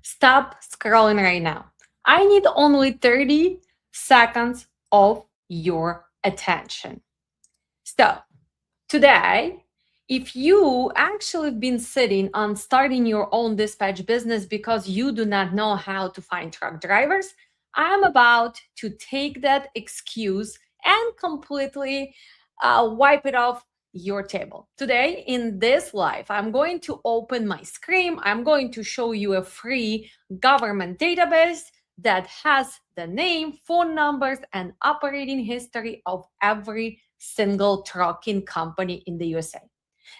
Stop scrolling right now. I need only 30 seconds of your attention. So, today, if you actually been sitting on starting your own dispatch business because you do not know how to find truck drivers, I'm about to take that excuse and completely wipe it off your table. Today, in this live, I'm going to open my screen. I'm going to show you a free government database that has the name, phone numbers, and operating history of every single trucking company in the USA.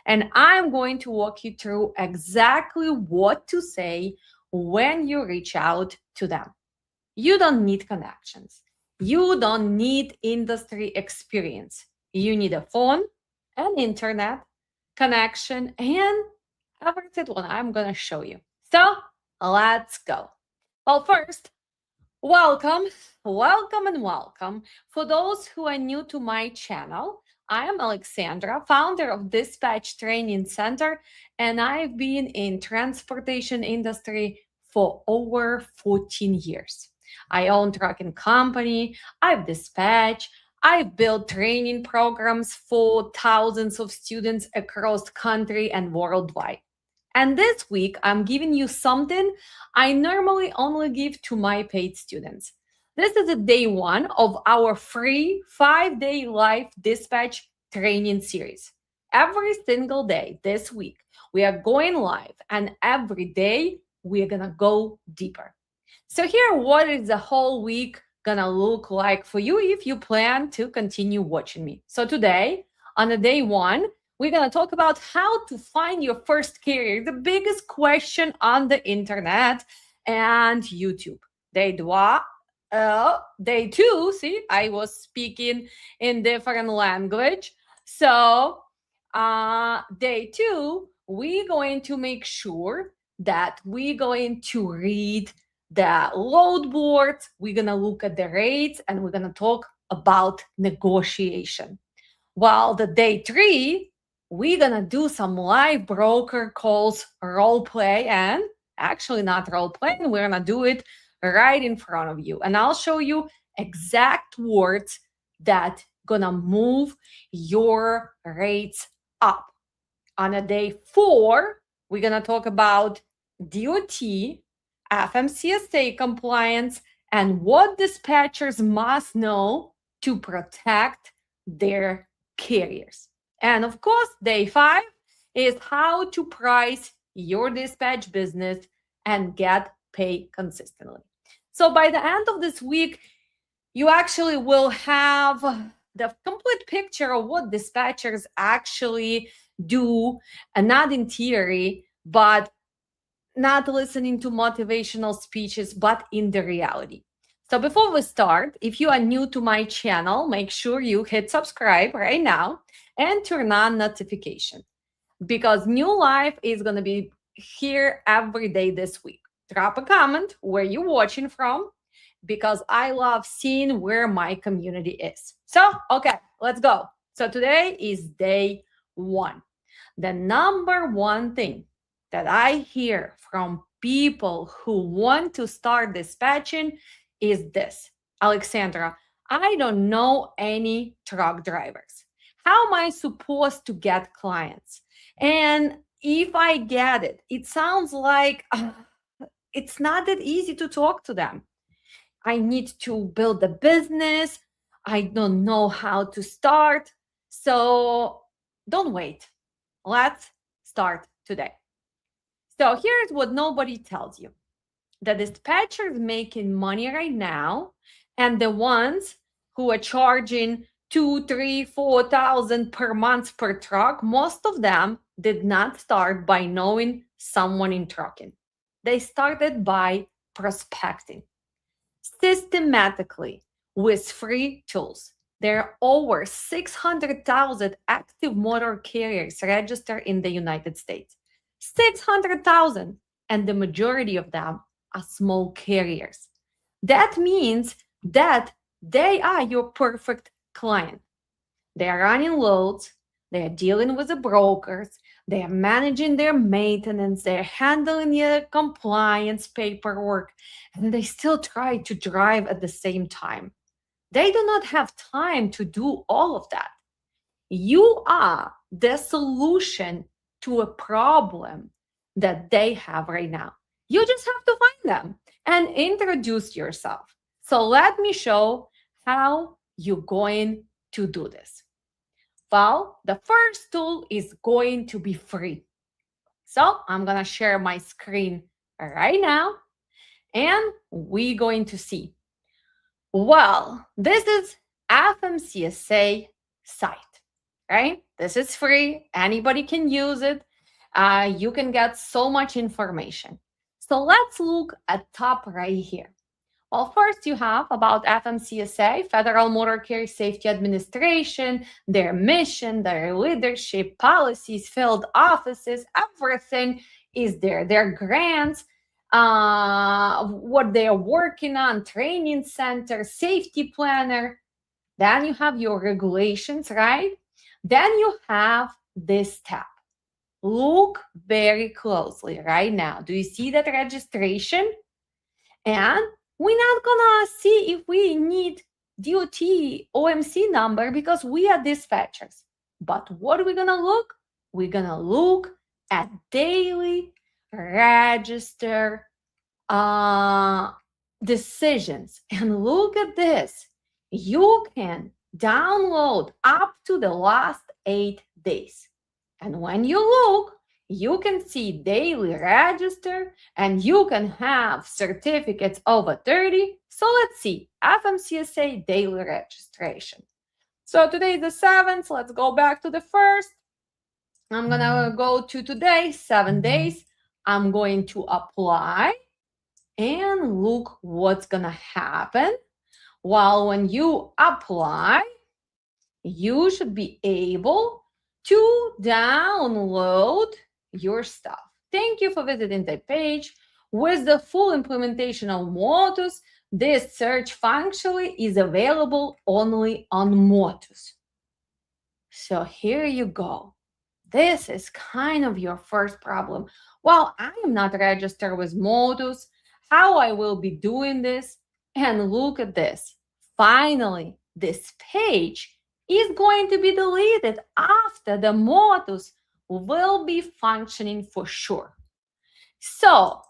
And I'm going to walk you through exactly what to say when you reach out to them. You don't need connections. You don't need industry experience. You need a phone, an internet connection, and everything what I'm going to show you. So let's go. Well, first, welcome, welcome, and welcome. For those who are new to my channel, I am Alexandra, founder of Dispatch Training Center, and I've been in transportation industry for over 14 years. I own trucking company, I've dispatched, I've built training programs for thousands of students across country and worldwide. And this week, I'm giving you something I normally only give to my paid students. This is a day one of our free 5-day live dispatch training series. Every single day this week, we are going live, and every day we're gonna go deeper. So here, what is the whole week gonna look like for you if you plan to continue watching me? So today, on the day one, we're going to talk about how to find your first carrier, the biggest question on the internet and YouTube. Day two, see, I was speaking in different language. So day two, we're going to make sure that we're going to read the load boards, we're going to look at the rates, and we're going to talk about negotiation. While the day three, we're gonna do some live broker calls role play, and actually not role playing, we're gonna do it right in front of you. And I'll show you exact words that gonna move your rates up. On a day four, we're gonna talk about DOT, FMCSA compliance, and what dispatchers must know to protect their carriers. And of course, day five is how to price your dispatch business and get paid consistently. So by the end of this week, you actually will have the complete picture of what dispatchers actually do, and not in theory, but not listening to motivational speeches, but in the reality. So before we start, if you are new to my channel, make sure you hit subscribe right now and turn on notification, because new life is going to be here every day this week. Drop a comment where you're watching from, because I love seeing where my community is. So, okay, let's go. So today is day one. The number one thing that I hear from people who want to start dispatching is this: Alexandra, I don't know any truck drivers. How am I supposed to get clients? And if I get it, it sounds like it's not that easy to talk to them. I need to build a business. I don't know how to start. So don't wait. Let's start today. So here's what nobody tells you. The dispatchers making money right now, and the ones who are charging 2, 3, 4,000 per month per truck, most of them did not start by knowing someone in trucking. They started by prospecting systematically with free tools. There are over 600,000 active motor carriers registered in the United States. 600,000, and the majority of them are small carriers. That means that they are your perfect client. They are running loads, they're dealing with the brokers, they're managing their maintenance, they're handling their compliance paperwork, and they still try to drive at the same time. They do not have time to do all of that. You are the solution to a problem that they have right now. You just have to find them and introduce yourself. So let me show how you're going to do this. Well, the first tool is going to be free. So I'm going to share my screen right now and we're going to see. Well, this is FMCSA site, right? This is free. Anybody can use it. You can get so much information. So let's look at top right here. Well, first you have about FMCSA, Federal Motor Carrier Safety Administration, their mission, their leadership, policies, field offices, everything is there. Their grants, what they are working on, training center, safety planner. Then you have your regulations, right? Then you have this tab. Look very closely right now. Do you see that registration? And we're not gonna see if we need DOT OMC number because we are dispatchers. But what are we gonna look? We're gonna look at daily register decisions. And look at this. You can download up to the last 8 days. And when you look, you can see daily register and you can have certificates over 30. So let's see, FMCSA daily registration. So today is the 7th. Let's go back to the 1st. I'm going to go to today, 7 days. I'm going to apply and look what's going to happen. Well, when you apply, you should be able to download your stuff. Thank you for visiting the page. With the full implementation of Motus, this search function is available only on Motus. So here you go. This is kind of your first problem. Well, I am not registered with Motus. How I will be doing this? And look at this. Finally, this page is going to be deleted after the Motus will be functioning for sure. So,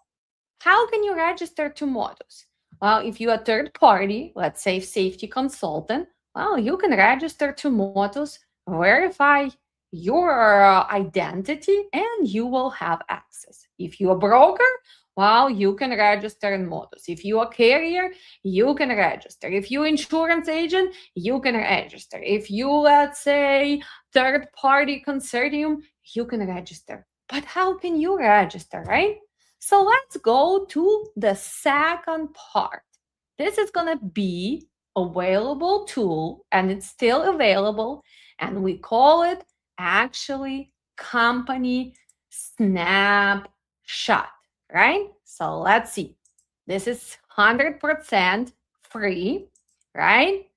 how can you register to Motus? Well, if you are a third party, let's say safety consultant, well, you can register to Motus, verify your identity, and you will have access. If you're a broker, well, you can register in Motus. If you're a carrier, you can register. If you're an insurance agent, you can register. If you, let's say, third-party consortium, you can register. But how can you register, right? So let's go to the second part. This is going to be available tool, and it's still available, and we call it actually company snapshot, right? So let's see. This is 100% free, right?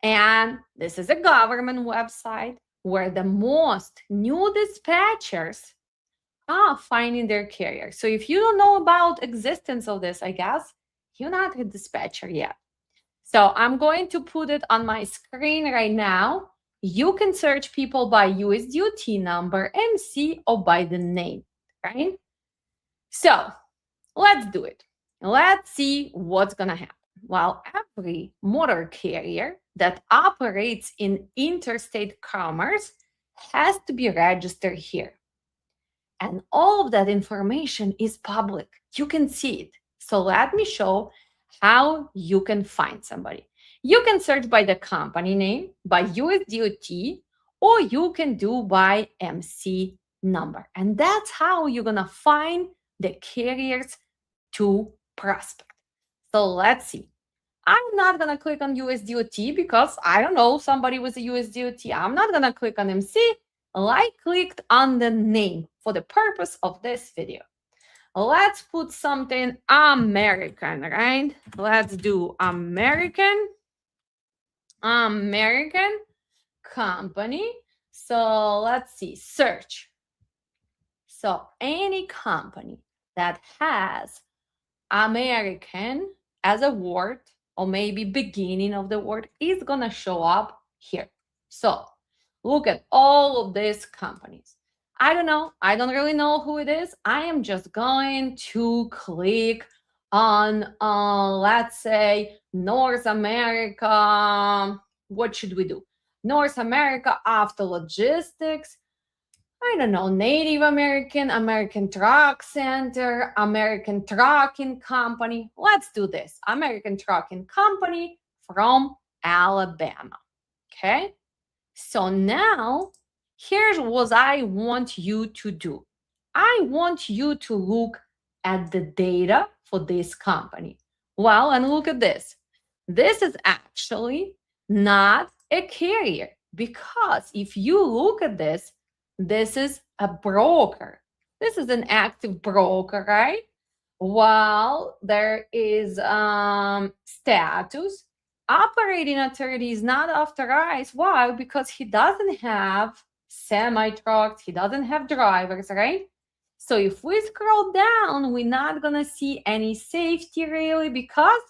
And this is a government website where the most new dispatchers are finding their carrier. So if you don't know about existence of this, I guess you're not a dispatcher yet. So I'm going to put it on my screen right now. You can search people by USDOT number, MC, or by the name, right? So let's do it. Let's see what's going to happen. Well, every motor carrier that operates in interstate commerce has to be registered here. And all of that information is public. You can see it. So let me show how you can find somebody. You can search by the company name, by USDOT, or you can do by MC number. And that's how you're going to find the carriers to prospect. So let's see. I'm not going to click on USDOT because I don't know somebody with a USDOT. I'm not going to click on MC. I clicked on the name for the purpose of this video. Let's put something American, right? Let's do American company So let's see, search. So any company that has American as a word, or maybe beginning of the word, is gonna show up here. So look at all of these companies. I don't know. I don't really know who it is. I am just going to click on, let's say, North America. What should we do? North America after logistics. I don't know, Native American, American Truck Center, American Trucking Company. Let's do this. American Trucking Company from Alabama. Okay. So now here's what I want you to do. I want you to look at the data for this company. Well, and look at this. This is actually not a carrier, because if you look at this, this is a broker. This is an active broker, right? While there is status, operating authority is not authorized. Why? Because he doesn't have semi trucks, he doesn't have drivers, right? So if we scroll down, we're not gonna see any safety really, because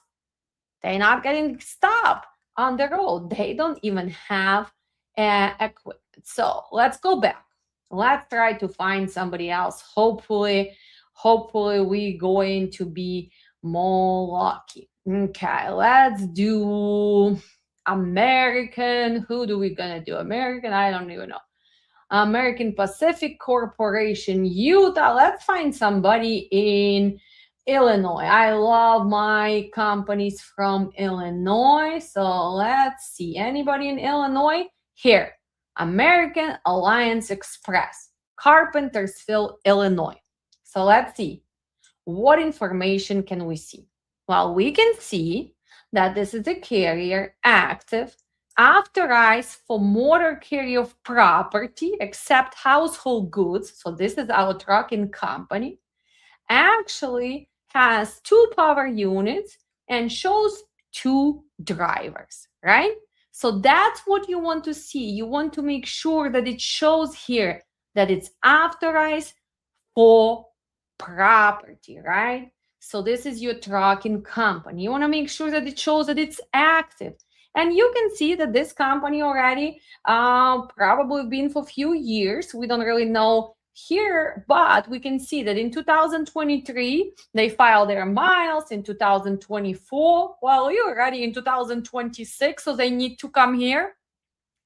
they're not getting stopped on the road. They don't even have equipment. So let's go back. Let's try to find somebody else. Hopefully we're going to be more lucky. Okay, let's do American. Who do we gonna do? American, I don't even know. American Pacific Corporation, Utah. Let's find somebody in Illinois. I love my companies from Illinois. So let's see. Anybody in Illinois? Here, American Alliance Express, Carpentersville, Illinois. So let's see. What information can we see? Well, we can see that this is a carrier active, authorized for motor carrier of property except household goods. So this is our trucking company. Actually has 2 power units and shows 2 drivers, right? So that's what you want to see. You want to make sure that it shows here that it's authorized for property, right? So this is your trucking company. You want to make sure that it shows that it's active. And you can see that this company already probably been for a few years. We don't really know here, but we can see that in 2023, they filed their miles. In 2024, well, you're already in 2026, so they need to come here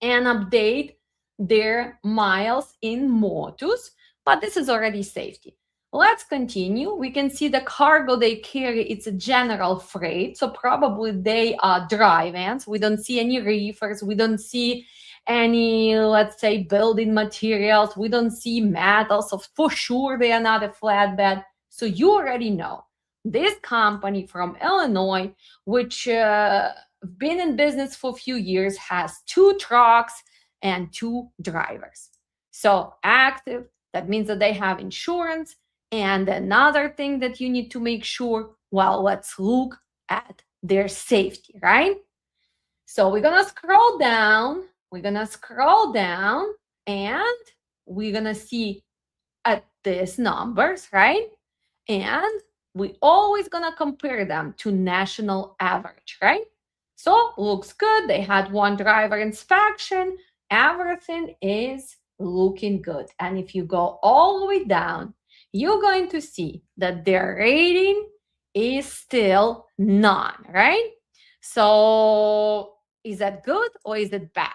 and update their miles in Motus, but this is already safety. Let's continue. We can see the cargo they carry, it's a general freight, so probably they are dry vans. We don't see any reefers, we don't see any, let's say, building materials, we don't see metals, so for sure they are not a flatbed. So you already know this company from Illinois, which been in business for a few years, has 2 trucks and 2 drivers. So active, that means that they have insurance. And another thing that you need to make sure, well, let's look at their safety, right? So we're gonna scroll down, and we're gonna see at these numbers, right? And we always gonna compare them to national average, right? So looks good. They had 1 driver inspection. Everything is looking good. And if you go all the way down, you're going to see that their rating is still none, right? So is that good or is it bad?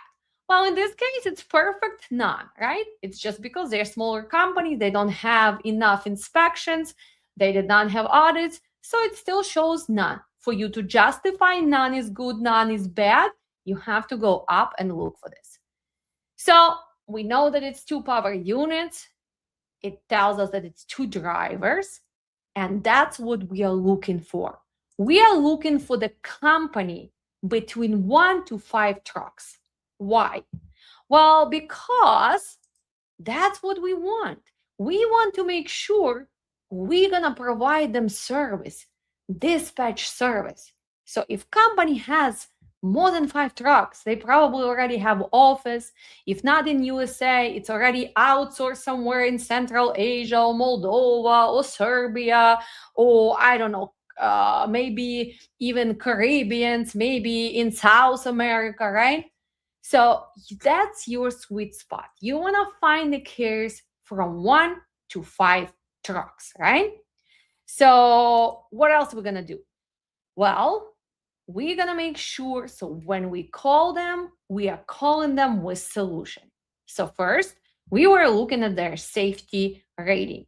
Well, in this case, it's perfect none, right? It's just because they're a smaller company, they don't have enough inspections, they did not have audits, so it still shows none. For you to justify none is good, none is bad, you have to go up and look for this. So we know that it's 2 power units. It tells us that it's 2 drivers, and that's what we are looking for. We are looking for the company between 1 to 5 trucks. Why? Well, because that's what we want. We want to make sure we're gonna provide them service, dispatch service. So if company has more than 5 trucks. They probably already have office. If not in USA, it's already outsourced somewhere in Central Asia or Moldova or Serbia, or I don't know, maybe even Caribbeans, maybe in South America, right? So that's your sweet spot. You want to find the carriers from 1 to 5 trucks, right? So what else are we going to do? Well, we're going to make sure, so when we call them, we are calling them with solution. So first, we were looking at their safety rating.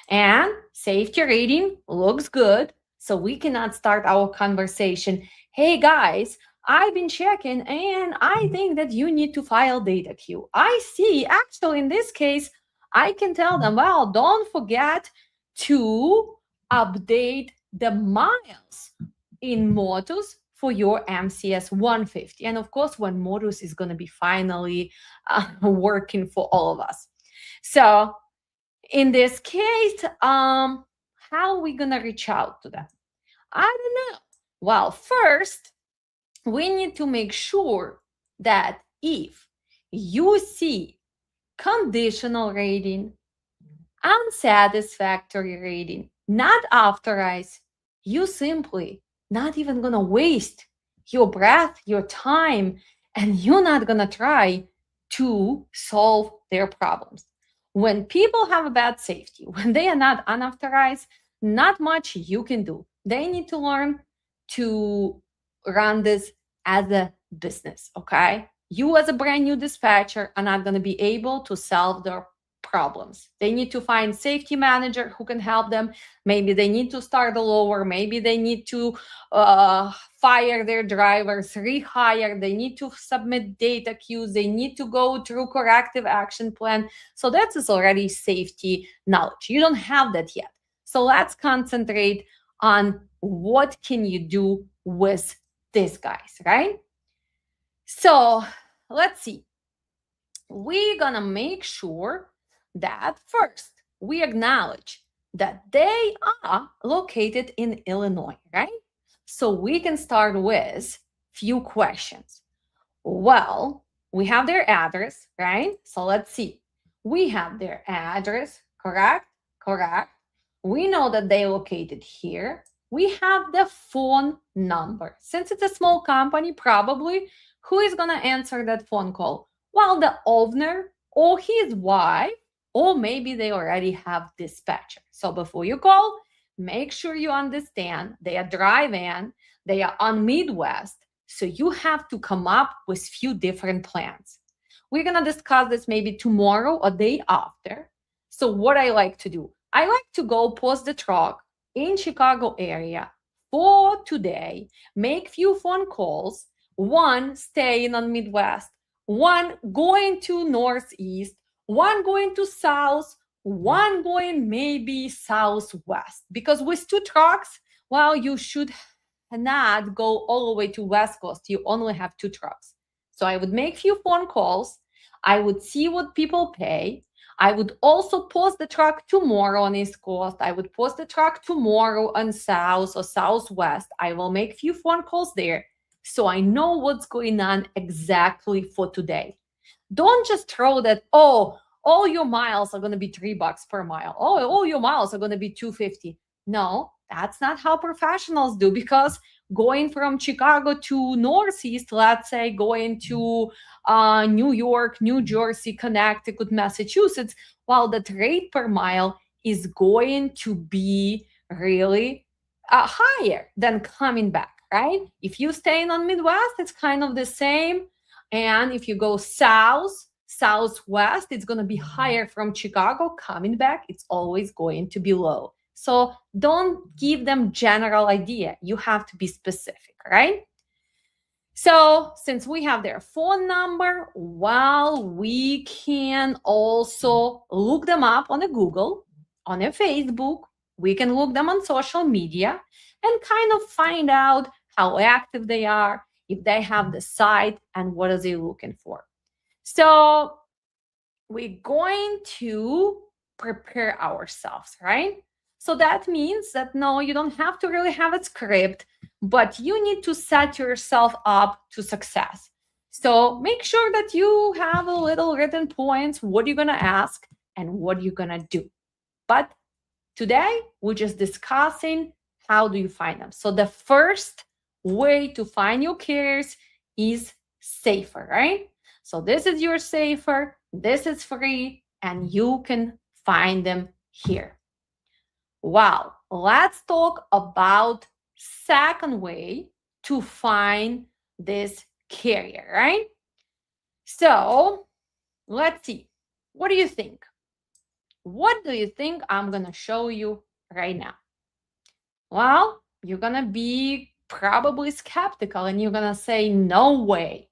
And safety rating looks good. So we cannot start our conversation. Hey guys, I've been checking and I think that you need to file data queue. I see. Actually, in this case, I can tell them, well, don't forget to update the miles in Modus for your MCS 150. And of course, when Modus is going to be finally working for all of us. So in this case, how are we going to reach out to them? I don't know. Well, first, we need to make sure that if you see conditional rating, unsatisfactory rating, not authorized, you simply not even gonna waste your breath, your time, and you're not gonna try to solve their problems. When people have a bad safety, when they are not unauthorized, not much you can do. They need to learn to run this as a business, okay? You as a brand new dispatcher are not going to be able to solve their problems. They need to find safety manager who can help them. Maybe they need to start lower. Maybe they need to fire their drivers, rehire. They need to submit data queues. They need to go through corrective action plan. So that is already safety knowledge. You don't have that yet. So let's concentrate on what can you do with these guys, right? So let's see. We're gonna make sure that first we acknowledge that they are located in Illinois, right? So we can start with few questions. Well, we have their address, right? So let's see. We have their address, correct? Correct. We know that they located here. We have the phone number. Since it's a small company, probably who is going to answer that phone call? Well, the owner or his wife, or maybe they already have dispatcher. So before you call, make sure you understand they are drive-in, they are on Midwest, so you have to come up with few different plans. We're going to discuss this maybe tomorrow or day after. So what I like to do, I like to go post the truck in Chicago area for today, make few phone calls, one staying on Midwest, one going to Northeast, one going to South, one going maybe Southwest. Because with 2 trucks, well, you should not go all the way to West Coast. You only have 2 trucks. So I would make few phone calls. I would see what people pay. I would also post the truck tomorrow on East Coast. I would post the truck tomorrow on South or Southwest. I will make few phone calls there so I know what's going on exactly for today. Don't just throw that, oh, all your miles are going to be $3 per mile. Oh, all your miles are going to be $250. No, that's not how professionals do, because going from Chicago to Northeast, let's say going to New York, New Jersey, Connecticut, Massachusetts, well, the rate per mile is going to be really higher than coming back, right? If you stay on Midwest, it's kind of the same. And if you go southwest, it's going to be higher from Chicago. Coming back, it's always going to be low. So don't give them general idea. You have to be specific, right? So since we have their phone number, well, we can also look them up on a Google, on a Facebook. We can look them on social media and kind of find out how active they are, if they have the site, and what are they looking for. So we're going to prepare ourselves, right? So that means that no, you don't have to really have a script. but you need to set yourself up to success. So make sure that you have a little written points, what you're going to ask and what you're going to do. But today, we're just discussing how do you find them. So the first way to find your carriers is SAFER, right? So this is your SAFER, this is free, and you can find them here. Wow, let's talk about second way to find this carrier, right? So let's see. What do you think? What do you think I'm going to show you right now? Well, you're going to be probably skeptical and you're going to say, no way.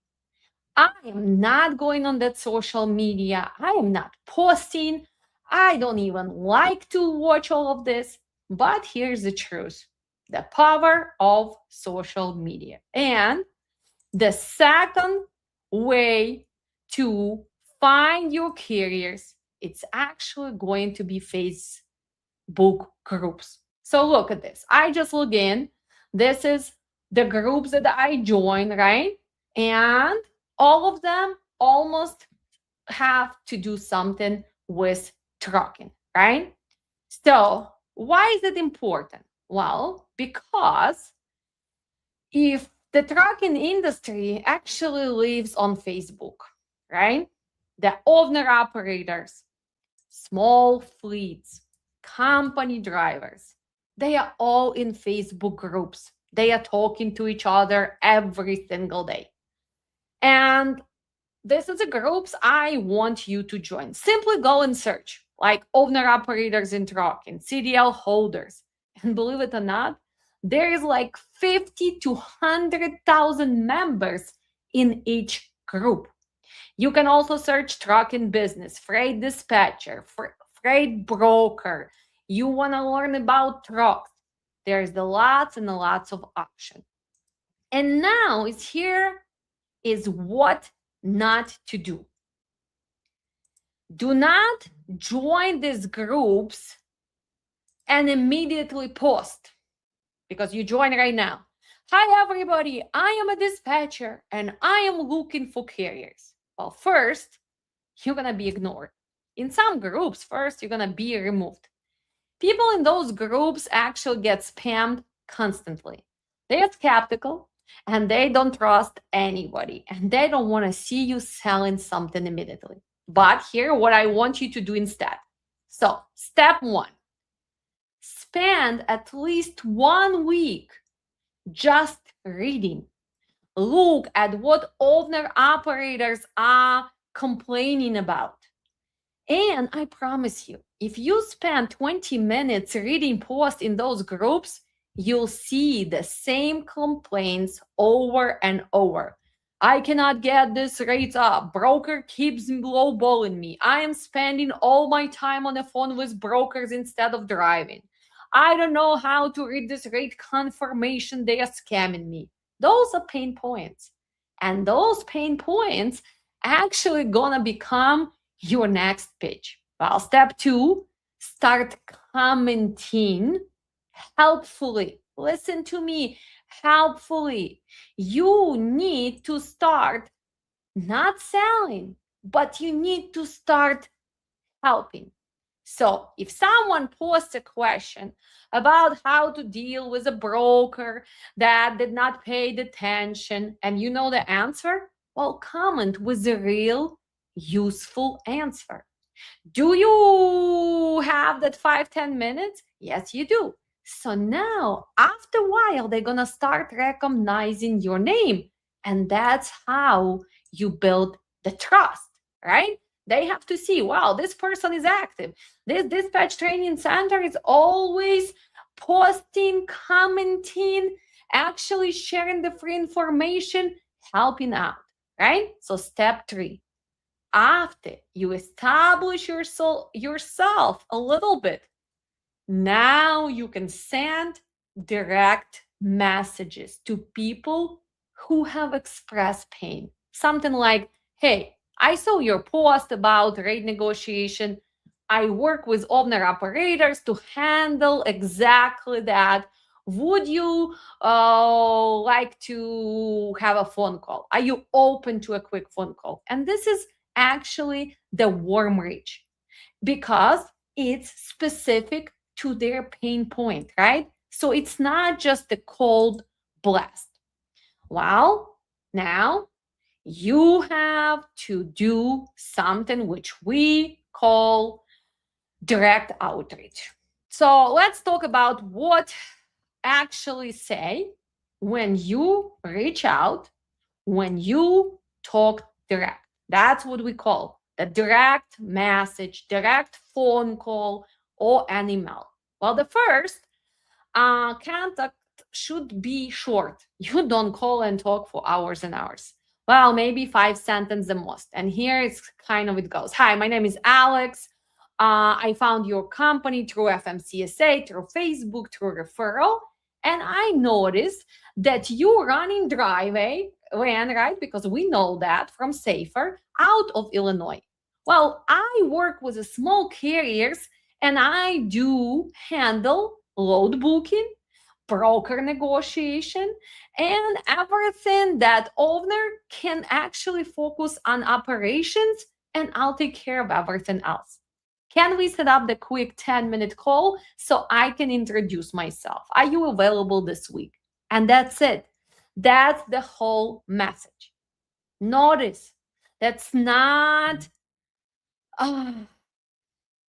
I am not going on that social media. I am not posting. I don't even like to watch all of this. But here's the truth, the power of social media. And the second way to find your carriers, it's actually going to be Facebook groups. So look at this. I just log in. This is the groups that I join, right? And all of them almost have to do something with trucking, right? So why is it important? Well, because if the trucking industry actually lives on Facebook, right? The owner operators, small fleets, company drivers, they are all in Facebook groups. They are talking to each other every single day. And this is the groups I want you to join. Simply go and search like owner operators in trucking, CDL holders. And believe it or not, there is like 50 to 100,000 members in each group. You can also search trucking business, freight dispatcher, freight broker. You want to learn about trucks. There's the lots and lots of options. And now it's here is what not to do. Do not join these groups and immediately post because you join right now. Hi, everybody. I am a dispatcher and I am looking for carriers. Well, first, you're going to be ignored. In some groups, first, you're going to be removed. People in those groups actually get spammed constantly. They are skeptical and they don't trust anybody and they don't want to see you selling something immediately. But here, what I want you to do instead. So, step one, spend at least 1 week just reading. Look at what owner operators are complaining about. And I promise you, if you spend 20 minutes reading posts in those groups, you'll see the same complaints over and over. I cannot get this rate up. Broker keeps lowballing me. I am spending all my time on the phone with brokers instead of driving. I don't know how to read this rate confirmation. They are scamming me. Those are pain points. And those pain points actually gonna become your next pitch. Well, step two, start commenting helpfully. Listen to me, helpfully. You need to start not selling, but you need to start helping. So if someone posts a question about how to deal with a broker that did not pay the attention and you know the answer, well, comment with a real useful answer. Do you have that 5-10 minutes? Yes, you do. So now, after a while, they're going to start recognizing your name. And that's how you build the trust, right? They have to see, wow, this person is active. This dispatch training center is always posting, commenting, actually sharing the free information, helping out, right? So step three, after you establish yourself a little bit, now you can send direct messages to people who have expressed pain. Something like, hey, I saw your post about rate negotiation. I work with owner operators to handle exactly that. Would you like to have a phone call? Are you open to a quick phone call? And this is actually the warm reach because it's specific to their pain point, right? So it's not just the cold blast. Well, now you have to do something which we call direct outreach. So let's talk about what actually say when you reach out, when you talk direct. That's what we call the direct message, direct phone call, or an email. Well, the first contact should be short. You don't call and talk for hours and hours. Well, maybe 5 sentences the most. And here it's kind of it goes. Hi, my name is Alex. I found your company through FMCSA, through Facebook, through referral. And I noticed that you running driveway ran, right? Because we know that from Safer out of Illinois. Well, I work with the small carriers and I do handle load booking, broker negotiation, and everything that owner can actually focus on operations, and I'll take care of everything else. Can we set up the quick 10-minute call so I can introduce myself? Are you available this week? And that's it. That's the whole message. Notice that's uh,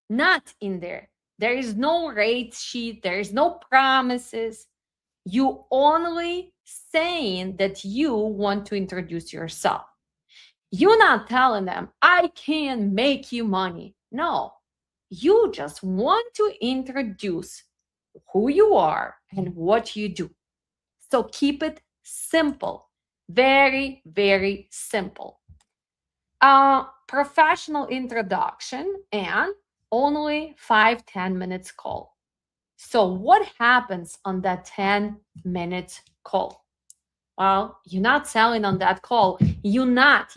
not in there. There is no rate sheet, there is no promises. You only saying that you want to introduce yourself. You're not telling them, I can make you money. No, you just want to introduce who you are and what you do. So keep it simple, very, very simple. Professional introduction and only 5-10 minutes call. So what happens on that 10 minutes call? Well, you're not selling on that call. You're not.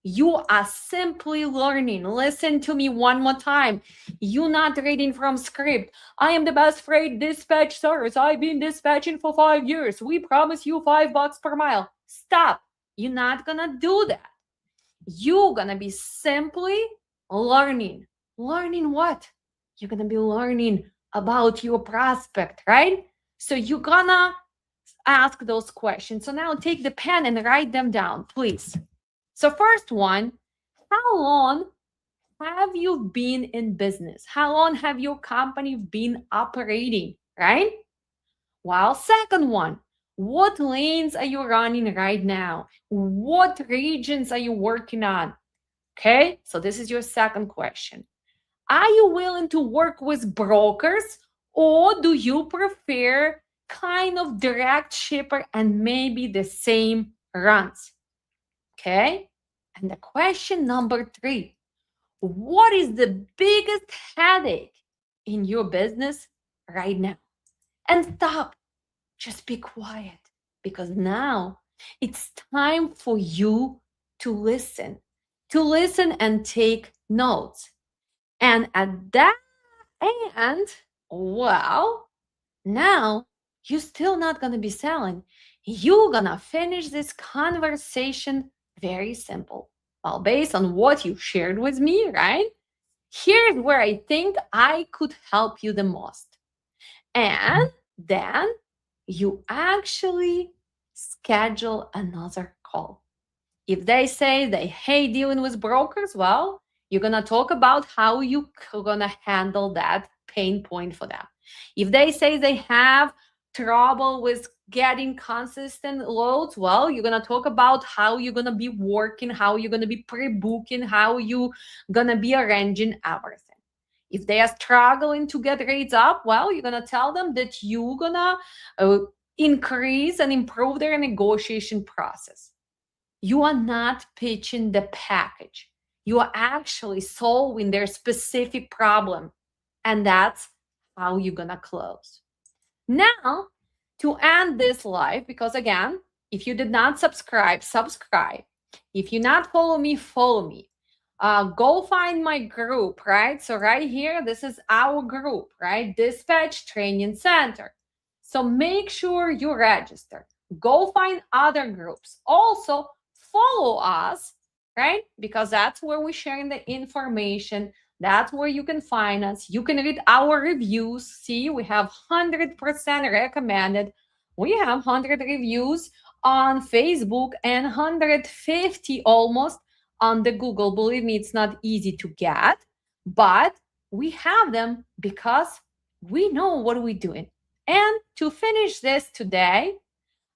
You are simply learning. Listen to me one more time. You're not reading from script. I am the best freight dispatch service. I've been dispatching for 5 years. We promise you $5 per mile. Stop. You're not gonna do that. You're gonna be simply learning. Learning what? You're gonna be learning about your prospect, right? So you're gonna ask those questions. So now take the pen and write them down, please. So first one, how long have you been in business? How long have your company been operating, right? Well, second one, what lanes are you running right now? What regions are you working on? Okay, so this is your second question. Are you willing to work with brokers or do you prefer kind of direct shipper and maybe the same runs? Okay, and the question number 3, what is the biggest headache in your business right now? And stop, just be quiet because now it's time for you to listen and take notes. And at that end, well, now you're still not going to be selling. You're going to finish this conversation very simple. Well, based on what you shared with me, right? Here's where I think I could help you the most. And then you actually schedule another call. If they say they hate dealing with brokers, well, you're going to talk about how you're going to handle that pain point for them. If they say they have trouble with getting consistent loads, well, you're going to talk about how you're going to be working, how you're going to be pre-booking, how you're going to be arranging everything. If they are struggling to get rates up, well, you're going to tell them that you're going to increase and improve their negotiation process. You are not pitching the package. You are actually solving their specific problem. And that's how you're going to close. Now, to end this live, because again, if you did not subscribe, subscribe. If you not follow me, follow me. Go find my group, right? So right here, this is our group, right? Dispatch Training Center. So make sure you register. Go find other groups. Also, follow us, right? Because that's where we're sharing the information. That's where you can find us. You can read our reviews. See, we have 100% recommended. We have 100 reviews on Facebook and 150 almost on the Google. Believe me, it's not easy to get, but we have them because we know what we're doing. And to finish this today,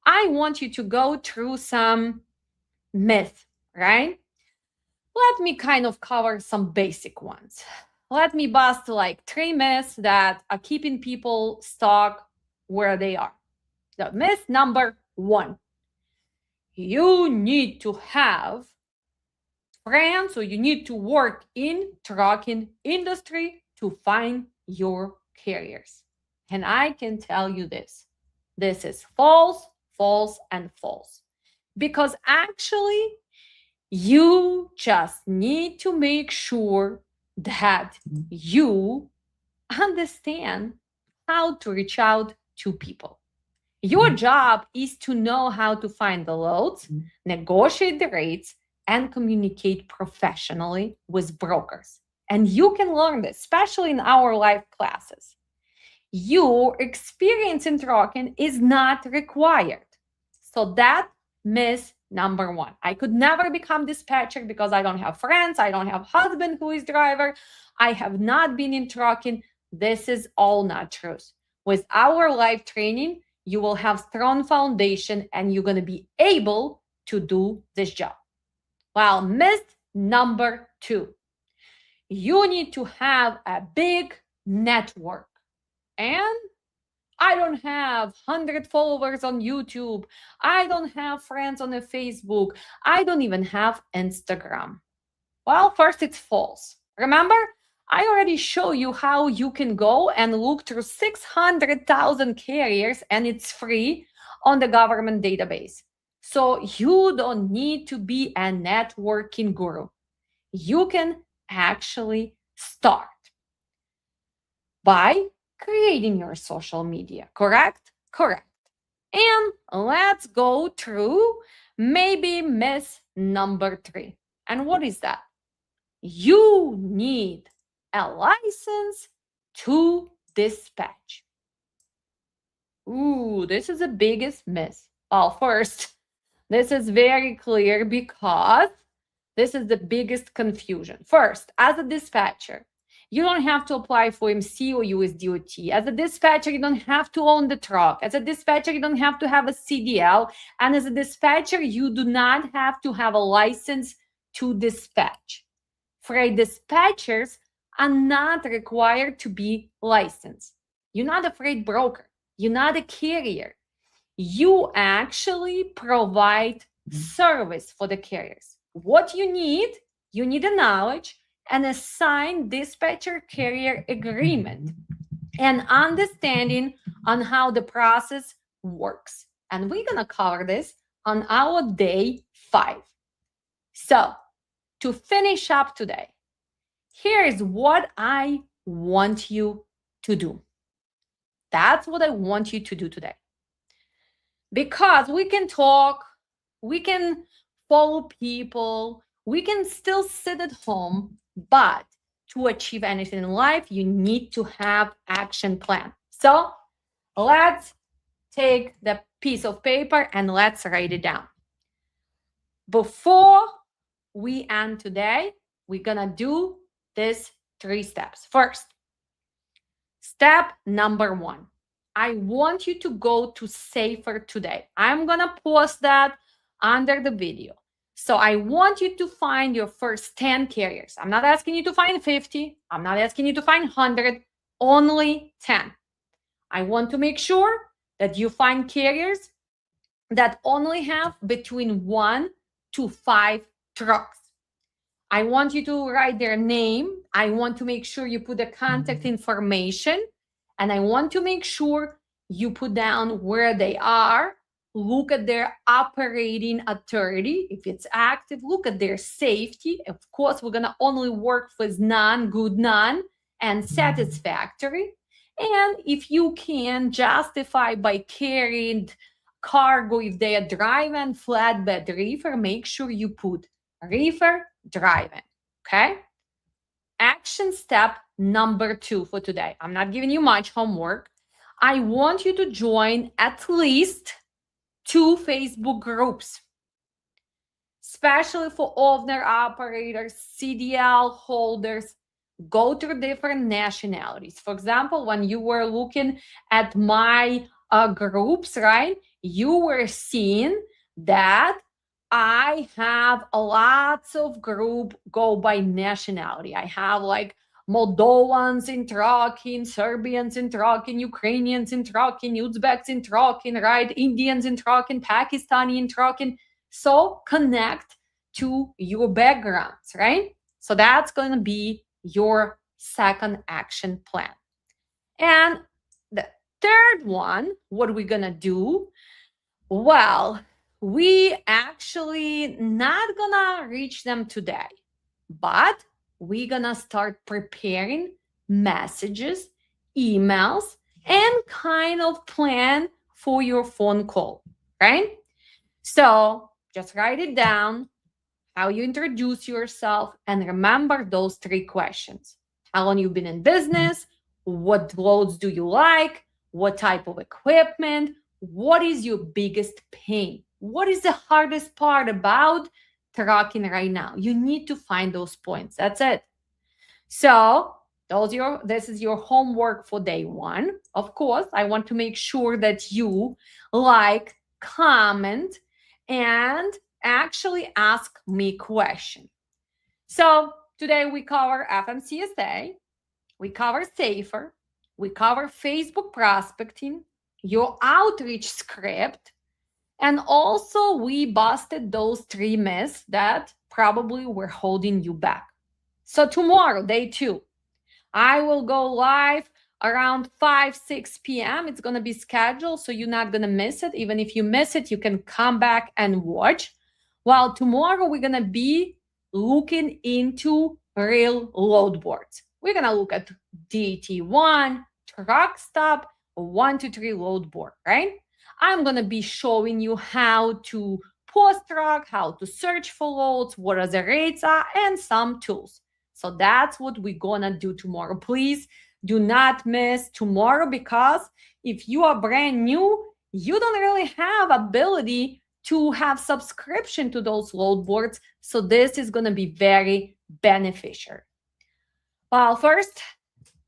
I want you to go through some myth, right? Let me kind of cover some basic ones. Let me bust like 3 myths that are keeping people stuck where they are. The myth number 1: you need to have friends or you need to work in trucking industry to find your carriers. And I can tell you this is false, false, and false. Because actually, you just need to make sure that you understand how to reach out to people. Your job is to know how to find the loads, negotiate the rates, and communicate professionally with brokers. And you can learn this, especially in our live classes. Your experience in trucking is not required. So that myth number 1. I could never become dispatcher because I don't have friends. I don't have husband who is driver. I have not been in trucking. This is all not true. With our live training, you will have strong foundation and you're going to be able to do this job. Well, myth number 2. You need to have a big network. And I don't have 100 followers on YouTube. I don't have friends on the Facebook. I don't even have Instagram. Well, first, it's false. Remember, I already showed you how you can go and look through 600,000 carriers, and it's free on the government database. So you don't need to be a networking guru. You can actually start by creating your social media, correct? Correct. And let's go through maybe myth number 3. And what is that? You need a license to dispatch. Ooh, this is the biggest myth. Well, first, this is very clear because this is the biggest confusion. First, as a dispatcher, you don't have to apply for MC or USDOT. As a dispatcher, you don't have to own the truck. As a dispatcher, you don't have to have a CDL. And as a dispatcher, you do not have to have a license to dispatch. Freight dispatchers are not required to be licensed. You're not a freight broker. You're not a carrier. You actually provide service for the carriers. What you need a knowledge and a signed dispatcher carrier agreement and understanding on how the process works. And we're going to cover this on our day 5. So to finish up today, here is what I want you to do. That's what I want you to do today. Because we can talk, we can follow people, we can still sit at home, but to achieve anything in life, you need to have action plan. So let's take the piece of paper and let's write it down. Before we end today, we're gonna do these 3 steps. First, step number 1. I want you to go to Safer today. I'm gonna post that under the video. So I want you to find your first 10 carriers. I'm not asking you to find 50. I'm not asking you to find 100, only 10. I want to make sure that you find carriers that only have between 1 to 5 trucks. I want you to write their name. I want to make sure you put the contact information. And I want to make sure you put down where they are. Look at their operating authority. If it's active, look at their safety. Of course, we're going to only work with non, good, none, and satisfactory. And if you can justify by carrying cargo, if they are driving flatbed reefer, make sure you put reefer driving. Okay. Action step number 2 for today. I'm not giving you much homework. I want you to join at least 2 Facebook groups, especially for owner operators, CDL holders. Go to different nationalities. For example, when you were looking at my groups, right, you were seeing that I have lots of group go by nationality. I have like Moldovans in trucking, Serbians in trucking, Ukrainians in trucking, Uzbeks in trucking, right? Indians in trucking, Pakistani in trucking. So connect to your backgrounds, right? So that's going to be your second action plan. And the third one, what are we going to do? Well, we actually not gonna reach them today, but we're gonna start preparing messages, emails, and kind of plan for your phone call, right? So just write it down, how you introduce yourself, and remember those 3 questions. How long you've been in business? What loads do you like? What type of equipment? What is your biggest pain? What is the hardest part about trucking right now? You need to find those points. That's it. So this is your homework for day 1. Of course, I want to make sure that you like, comment, and actually ask me question. So today we cover FMCSA, we cover SAFER, we cover Facebook prospecting, your outreach script, and also we busted those 3 myths that probably were holding you back. So tomorrow, day 2, I will go live around 5-6 p.m. It's going to be scheduled, so you're not going to miss it. Even if you miss it, you can come back and watch. While tomorrow we're going to be looking into real load boards. We're going to look at DT1, truck stop, 1 to 3 load board, right? I'm going to be showing you how to post truck, how to search for loads, what are the rates are, and some tools. So that's what we're going to do tomorrow. Please do not miss tomorrow, because if you are brand new, you don't really have ability to have subscription to those load boards. So this is going to be very beneficial. Well, first,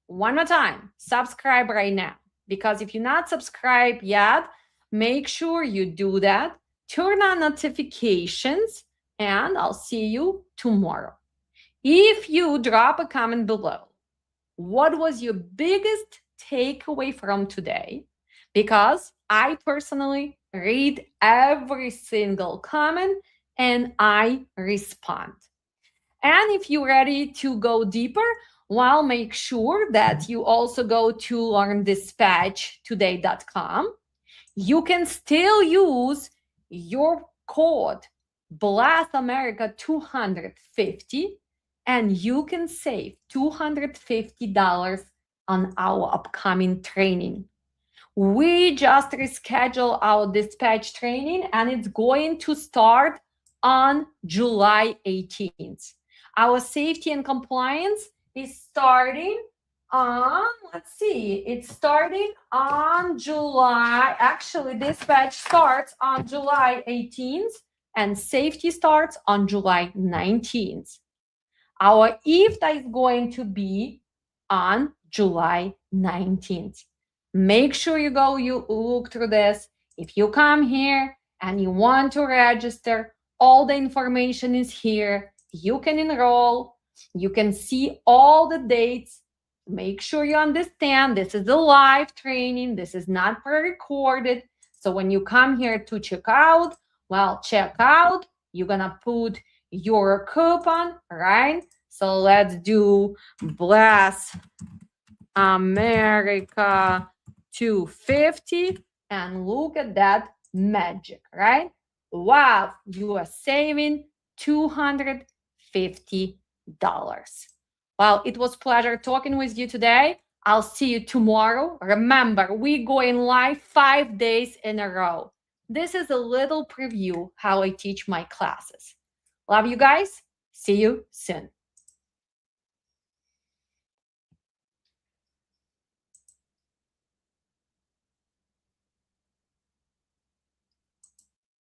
one more time, subscribe right now, because if you're not subscribed yet, make sure you do that. Turn on notifications, and I'll see you tomorrow. If you drop a comment below, what was your biggest takeaway from today? Because I personally read every single comment and I respond. And if you're ready to go deeper, well, make sure that you also go to learndispatchtoday.com. You can still use your code BLASTAmerica250, and you can save $250 on our upcoming training. We just rescheduled our dispatch training, and it's going to start on July 18th. Our safety and compliance is starting on, it's starting on July. Actually, dispatch starts on July 18th, and safety starts on July 19th. Our IFTA is going to be on July 19th. Make sure you look through this. If you come here and you want to register, all the information is here. You can enroll. You can see all the dates. Make sure you understand this is a live training. This is not pre-recorded. So when you come here to check out, you're going to put your coupon, right? So let's do Blast America 250, and look at that magic, right? Wow, you are saving $250. Well, it was a pleasure talking with you today. I'll see you tomorrow. Remember, we going live 5 days in a row. This is a little preview how I teach my classes. Love you guys. See you soon.